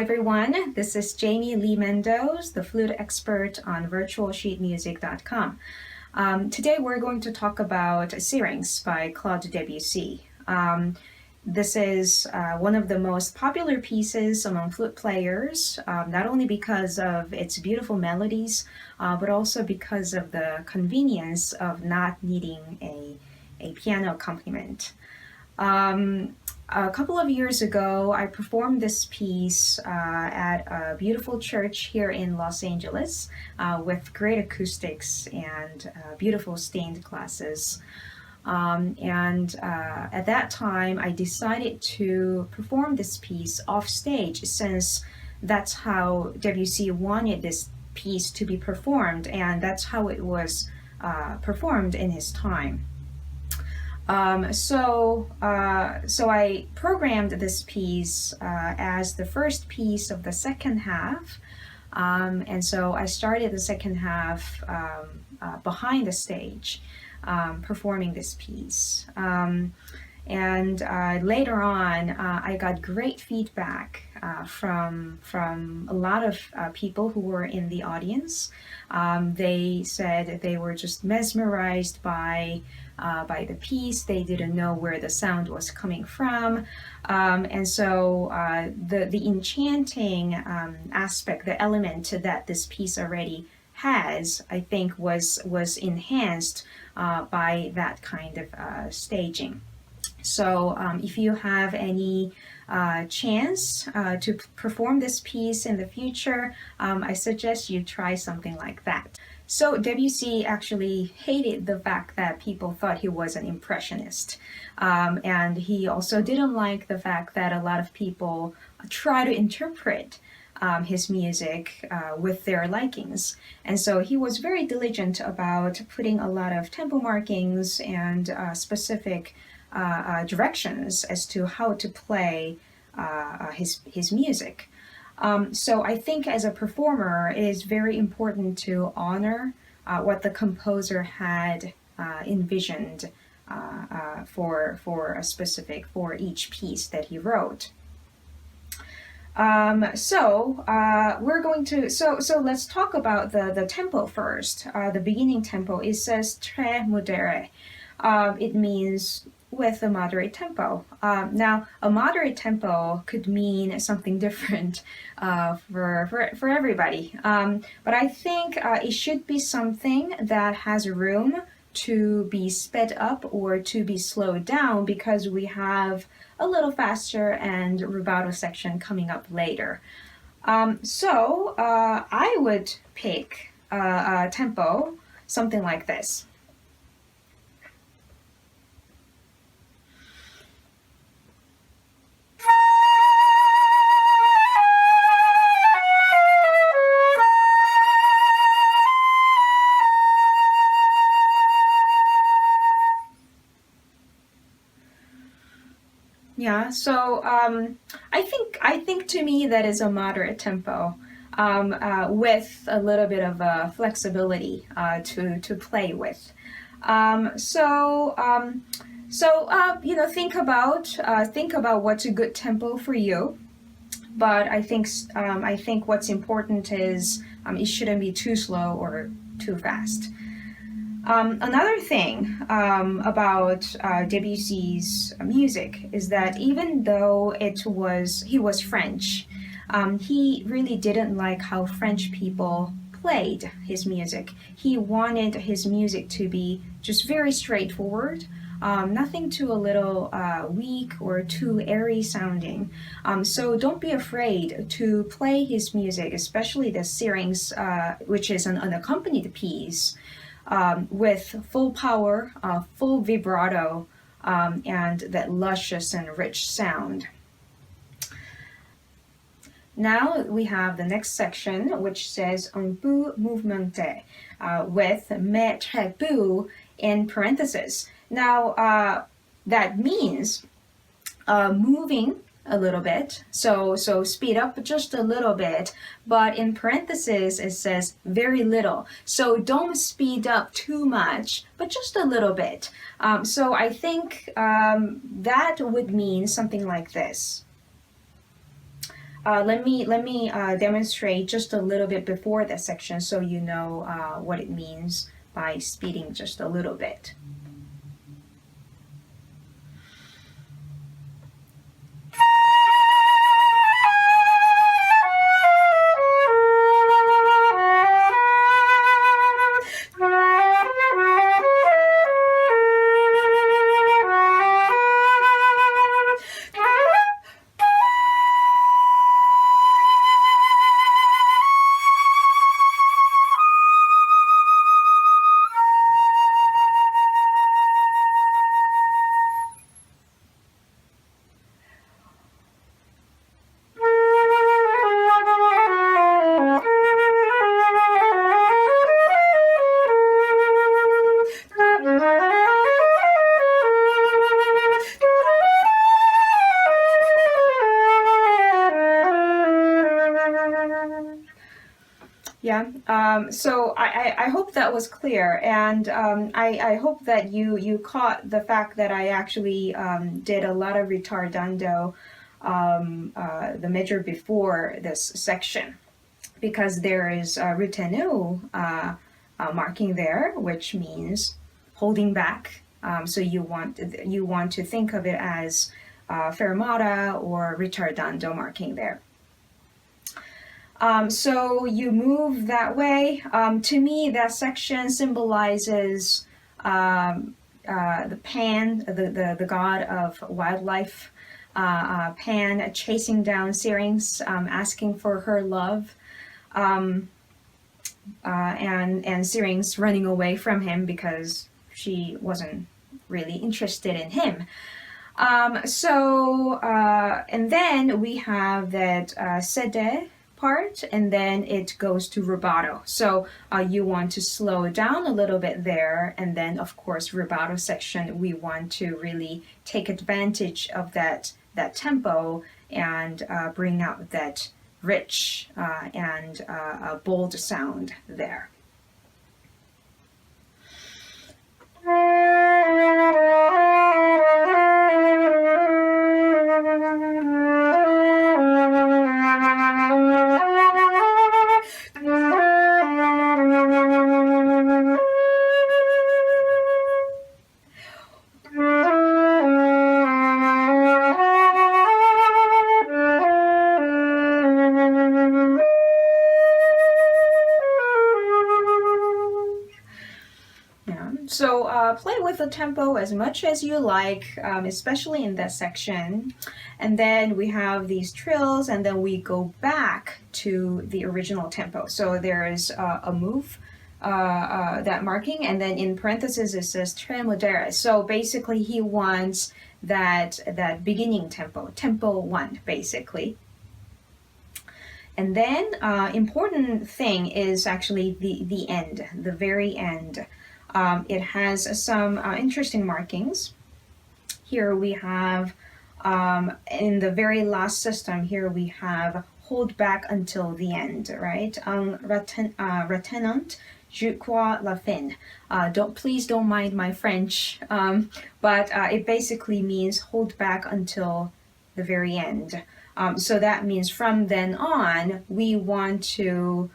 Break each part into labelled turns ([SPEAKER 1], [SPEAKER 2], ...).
[SPEAKER 1] everyone, this is Jaimie Lee Mendoes, the flute expert on virtualsheetmusic.com. Today we're going to talk about Syrinx by Claude Debussy. This is one of the most popular pieces among flute players, not only because of its beautiful melodies, but also because of the convenience of not needing a piano accompaniment. A couple of years ago, I performed this piece at a beautiful church here in Los Angeles with great acoustics and beautiful stained glasses. At that time, I decided to perform this piece off stage since that's how Debussy wanted this piece to be performed, and that's how it was performed in his time. So I programmed this piece as the first piece of the second half, and so I started the second half behind the stage, performing this piece. Later on, I got great feedback from a lot of people who were in the audience. They said they were just mesmerized by the piece. They didn't know where the sound was coming from. The enchanting aspect, the element that this piece already has, I think was enhanced by that kind of staging. So if you have any chance to perform this piece in the future, I suggest you try something like that. So Debussy actually hated the fact that people thought he was an impressionist. And he also didn't like the fact that a lot of people try to interpret his music with their likings. And so he was very diligent about putting a lot of tempo markings and specific directions as to how to play his music. So I think as a performer, it is very important to honor what the composer had envisioned for each piece that he wrote. We're going to so let's talk about the tempo first. The beginning tempo, it says très modéré. It means with a moderate tempo. Now, a moderate tempo could mean something different for everybody. But I think it should be something that has room to be sped up or to be slowed down, because we have a little faster and rubato section coming up later. I would pick a tempo, something like this. Yeah, so I think to me that is a moderate tempo with a little bit of flexibility to play with. Think about what's a good tempo for you. But I think what's important is it shouldn't be too slow or too fast. Another thing about Debussy's music is that even though he was French, he really didn't like how French people played his music. He wanted his music to be just very straightforward, nothing too a little weak or too airy sounding. So don't be afraid to play his music, especially the Syrinx, which is an unaccompanied piece, with full power, full vibrato, and that luscious and rich sound. Now we have the next section, which says un peu mouvementé, with mais très peu in parentheses. Now that means moving a little bit, so speed up just a little bit, but in parentheses it says very little, so don't speed up too much, but just a little bit. So I think that would mean something like this. let me demonstrate just a little bit before that section so you know what it means by speeding just a little bit. Yeah, so I hope that was clear, and I hope that you caught the fact that I actually did a lot of ritardando the measure before this section, because there is a retenue marking there, which means holding back. So you want to think of it as fermata or ritardando marking there. So you move that way. To me, that section symbolizes the Pan, the god of wildlife. Pan chasing down Syrinx, asking for her love, and Syrinx running away from him because she wasn't really interested in him. And then we have that sede part, and then it goes to rubato. So you want to slow down a little bit there, and then of course rubato section, we want to really take advantage of that tempo and bring out that rich and bold sound there. So play with the tempo as much as you like, especially in that section. And then we have these trills, and then we go back to the original tempo. So there is a move, that marking, and then in parentheses it says tre modere. So basically he wants that beginning tempo, tempo 1, basically. And then important thing is actually the end, the very end. It has some interesting markings. Here we have, in the very last system, here we have hold back until the end, right? Retenant, je crois la fin. Please don't mind my French, but it basically means hold back until the very end. So that means from then on, we want to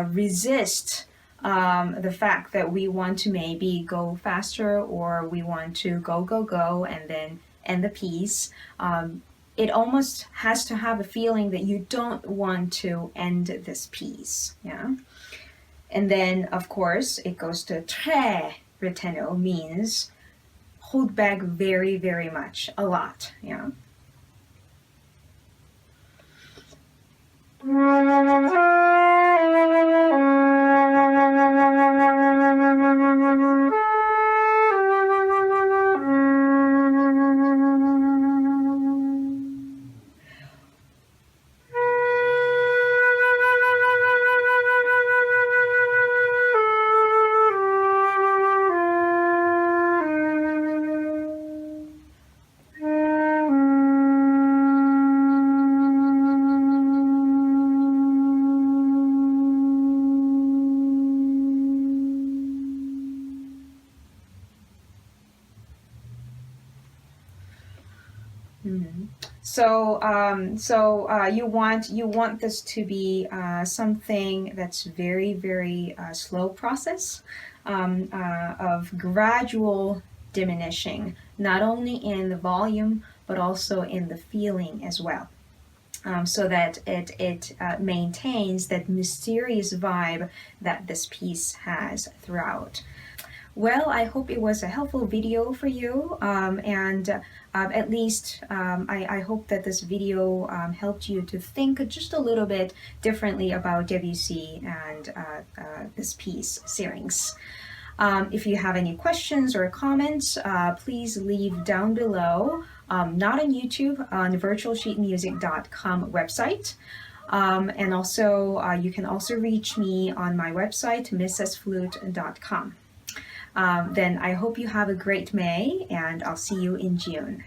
[SPEAKER 1] resist the fact that we want to maybe go faster, or we want to go and then end the piece. It almost has to have a feeling that you don't want to end this piece, yeah? And then of course it goes to très retenue, means hold back very, very much, a lot, yeah? Mhm. You want this to be something that's very, very slow process of gradual diminishing, not only in the volume but also in the feeling as well. So that it maintains that mysterious vibe that this piece has throughout. Well, I hope it was a helpful video for you, and at least I hope that this video helped you to think just a little bit differently about Debussy and this piece, Syrinx. If you have any questions or comments, please leave down below, not on YouTube, on virtualsheetmusic.com website. And also, you can also reach me on my website, mrsflute.com. Then I hope you have a great May, and I'll see you in June.